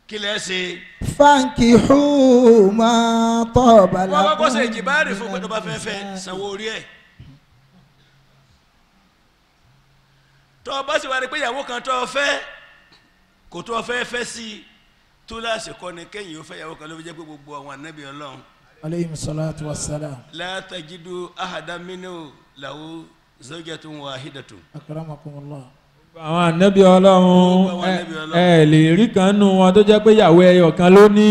kí lẹ́ ṣe. fankihu ma taba wọ́n lakum. kọ́kọ́ ṣe ìjìbáàrì fún pé tó bá fẹ́ fẹ́ sanwó orí ẹ̀. tó o bá sì wá rí pé ìyàwó kan tó o fẹ́ kò tó o fẹ́ fẹ́ sí i túláàsì kọ́ ni kẹ́yìn ó fẹ́ ìyàwó kan ló fi jẹ́ pé gbogbo àwọn ànábì Ọlọ́run. aleyhi salatu wa salam. la tajidu ahadan minhu lahu zawjatun wahidatun. akramakumullah. àwọn ànábì Ọlọ́run ẹ lè rí kan nù wọn tó jẹ́ pé ìyàwó ẹyọ kan ló ní.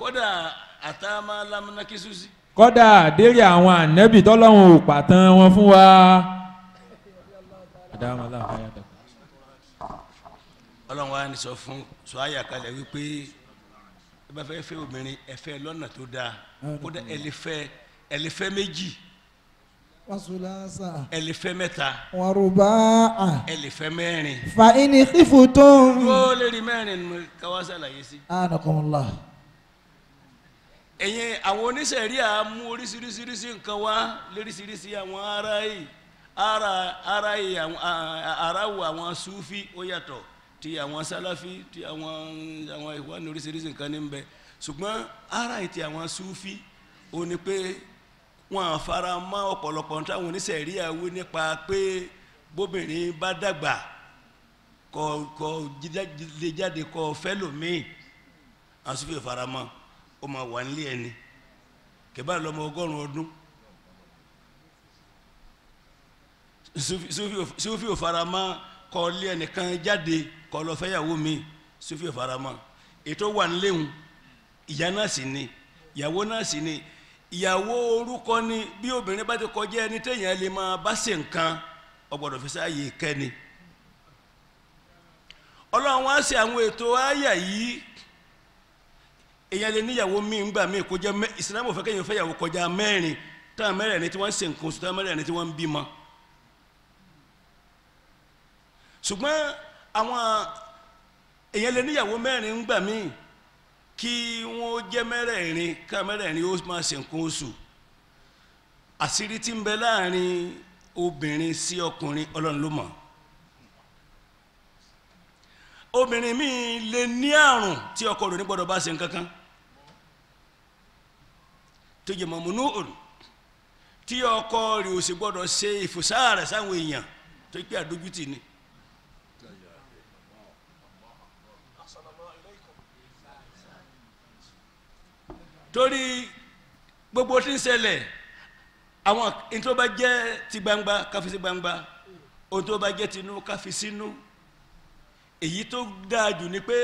kódà àtàmà lámúnákí susi. kódà àdéhìí àwọn ànábì tọ́lọ́run ò pàtàn wọn fún wa. Ọlọ́run wa ni sọ fún sọ àyà kalẹ̀ wípé ẹ bá fẹ́ fẹ́ obìnrin ẹ fẹ́ lọ́nà tó dáa kódà ẹ lè fẹ́ méjì wasulasa. ẹ lè fẹ́ mẹ́ta waruba'a. ẹ lè fẹ́ mẹ́rin. fa in khiftum. yóò lè rí mẹ́rin ní káwá sàlàyé sí. anakumullah. ẹ̀yin àwọn oníṣẹ̀ríà mú oríṣiríṣi nǹkan wá lóríṣiríṣi àwọn ara yìí aráwò àwọn Sufi ó yàtọ̀ ti àwọn Salafi ti àwọn ìwà ní oríṣiríṣi nǹkan ní bẹ ṣùgbọ́n ara yìí ti àwọn Sufi ó ní pé wọn àfara mọ́ ọ̀pọ̀lọpọ̀ táwọn oníṣẹ̀ríà wí nípa pé bóbìnrin bá dàgbà kọ lè jáde kọ fẹ́ lòmíì àwọn Sufi fara mọ́ ó máa wà nílé ẹni kẹbà lọ́mọ 100 ọdún Sufi ò fara mọ́ kọ lé ẹnìkan jáde kọ lọ fẹ́yàwó mi Sufi ò fara mọ́ ètò wà níléhùn ìyá náà sì ni ìyàwó náà sì ni ìyàwó orúkọ ni bí obìnrin bá ti kọjá ẹni téèyàn lè máa bá ṣe nǹkan ó gbọ́dọ̀ fi sáàyè kẹ́ni Ọlọ́run wá sí àwọn ètò àyà yìí èyàn lè níyàwó míì ń gbà míì kó jẹ́ Ìsìlámù fẹ́ kéèyàn fẹ́yàwó kọjá mẹ́rin táwọn mẹ́rẹ̀ẹ̀rin tí wọ́n ń ṣe nǹkan oṣù táwọn mẹ́rẹ̀ẹ̀rin tí wọ́n ń bímọ ṣùgbọ́n àwọn èyàn lè níyàwó mẹ́rin ń gbà míì kí wọ́n jẹ́ mẹ́rẹ̀ẹ̀rin ká mẹ́rẹ̀ẹ̀rin ó máa ṣe nǹkan oṣù àṣírí tí ń bẹ láàrin obìnrin sí ọkùnrin Ọlọ́run ló mọ̀ obìnrin míì lè ní àrùn tí ọkọ rẹ̀ ní gbọ́dọ̀ bá ṣe nǹkan kan tó jẹ́ mọ̀mọ́nú òrùn tí ọkọ rẹ̀ ò sì gbọ́dọ̀ ṣe ìfòsáàrẹ̀ sáwọn èèyàn tó pé àdójútì ni. torí gbogbo tí ń ṣẹlẹ̀ àwọn ohun tó bá jẹ́ ti gbangba ká fi sí gbangba ohun tó bá jẹ́ tinú ká fi sínú èyí tó dáa jù ni pé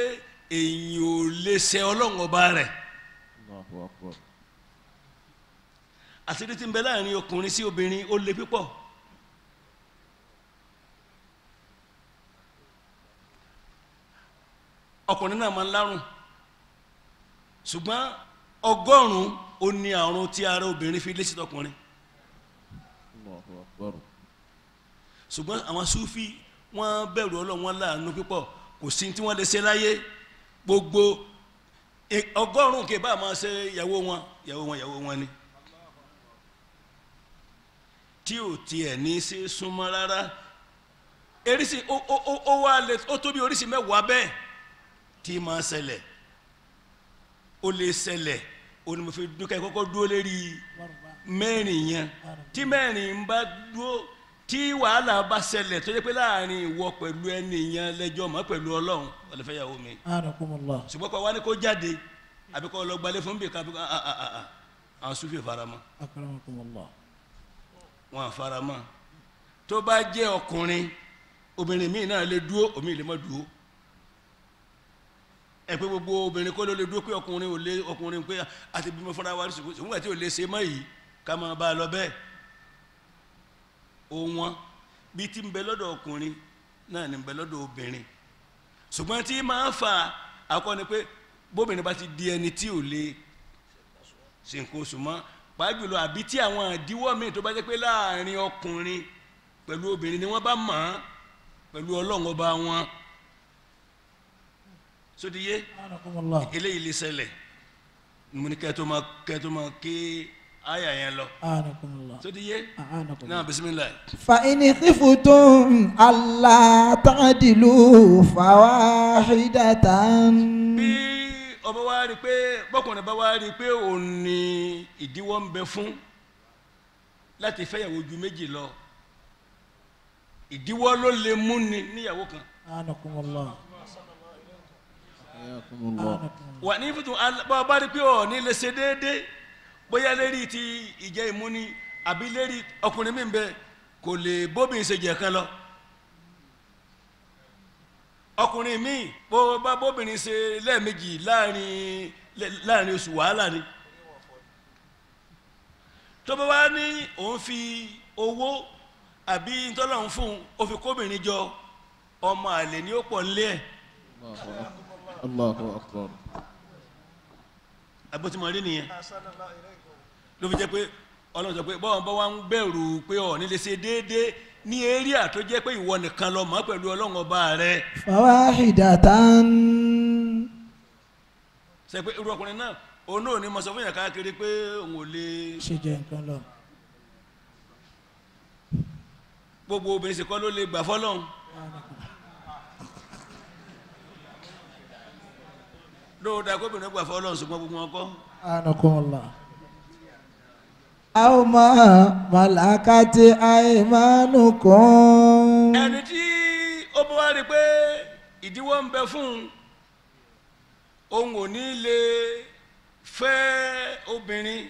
èyàn ò lè ṣe Ọlọ́run ọba rẹ̀ àṣírí tí ń bẹ láàrin ọkùnrin sí obìnrin ó le púpọ̀ ọkùnrin náà máa ń lárùn ṣùgbọ́n 100 ó ní àrùn tí ara obìnrin fi lé sí tọkùnrin ṣùgbọ́n àwọn Súfì wọ́n bẹ̀rù Ọlọ́run wọn láàánú púpọ̀ kò sí tí wọ́n lè ṣe láyé gbogbo 100 kì bá máa ṣe ìyàwó wọn ni tí ò tiẹ̀ ní ṣe súnmọ́ rárá eríṣi ó tó bí oríṣi 10 bẹ́ẹ̀ tí máa ṣẹlẹ̀ ó lè ṣẹlẹ̀ ó ní mo fi dúkẹ́ kọ́kọ́ dúró lérí mẹ́rin yẹn tí mẹ́rin ń bá dúró tí wàhálà bá ṣẹlẹ̀ tó jẹ́ pé láàrin ìwọ pẹ̀lú ẹni yẹn lẹ́jọ́ mọ́ pẹ̀lú Ọlọ́run wọ́n lè fẹ́ yàwó mi ṣùgbọ́n kọ́ wá ní kó jáde àbí kọ́ lọ gbalẹ̀ fún bìkan àbí àwọn Súfì faramọ́ wọn faramọ́ tó bá jẹ́ ọkùnrin obìnrin míì náà lè dúró omi lè má dúró ẹ pé gbogbo obìnrin kó ló lè dúró pé ọkùnrin pé àti bímọ fúnra wa ṣùgbọ́n àti ò lè ṣe mọ́ yìí ká máa bá a lọ bẹ́ẹ̀ òun bí tí ń bẹ lọ́dọ̀ ọkùnrin náà ní ń bẹ lọ́dọ̀ obìnrin ṣùgbọ́n tí máa ń fa akọni pé bóbìnrin bá ti di ẹni tí ò lè ṣe nǹkan oṣù mọ́ pàájùlọ àbí tí àwọn àdíwọ́ míì tó bá jẹ́ pé láàrin ọkùnrin pẹ̀lú obìnrin ni wọ́n bá mọ̀ ọ́n pẹ̀lú Ọlọ́run ọba wọn sódìyé eléyìí lè ṣẹlẹ̀ mo ní kẹ́ẹ̀tọ́ máa ké àyà yẹn lọ أعانكم الله tó di yé أعانكم náà الله bisimilayi. فإن خفتم ألا تعدلوا فواحدة bí ọba wa rí i pé bọ́kùnrin bá wa rí i pé òun ní ìdíwọ́ ń bẹ fún láti fẹ́yàwó ju méjì lọ ìdíwọ́ ló lè mú ni níyàwó kan. أعانكم الله حياكم الله أعانكم الله wà ní fìtún bá rí i pé ọ̀ ní lè ṣe déédéé bóyá lérí ti ìjẹ́ ìmúni àbí lérí ọkùnrin mi bẹ kò lè bóbìnrin ṣe jẹ̀ kan lọ ọkùnrin mi bó bá bóbìnrin ṣe lẹ́ẹ̀mejì láàrin oṣù wàhálà ni tó bá wá ní òun fi owó àbí ntọ́lọ́run fún un ó fi kóbìnrin jọ ọmọ àlè ni ó pọ̀ nílé ẹ̀ الله أكبر agbótimọ̀ rí nìyẹn ló fi jẹ́ pé ọlọ́run sọ pé bọ́wọ́n bá wá ń bẹ̀rù pé ọ̀ nílé ṣe déédéé ní eréà tó jẹ́ pé ìwọ nìkan lọ mọ́ pẹ̀lú ọlọ́run ọba rẹ فواحدة ṣe pé irú ọkùnrin náà òun náà ní mo sọ fún yàn káàkiri pé òun ò lè شجن كلام gbogbo obìnrin sì kọ́ ló lè gbà fọ́lọ́run lóòótọ́ akóbìnrin gbà fọ́lọ́run ṣùgbọ́n gbogbo wọn kọ́ أعانكم الله أو ما ملكت أيمانكم ẹni tí ó bá wá rí i pé ìdíwọ́ ń bẹ fún òun ò ní lè fẹ́ obìnrin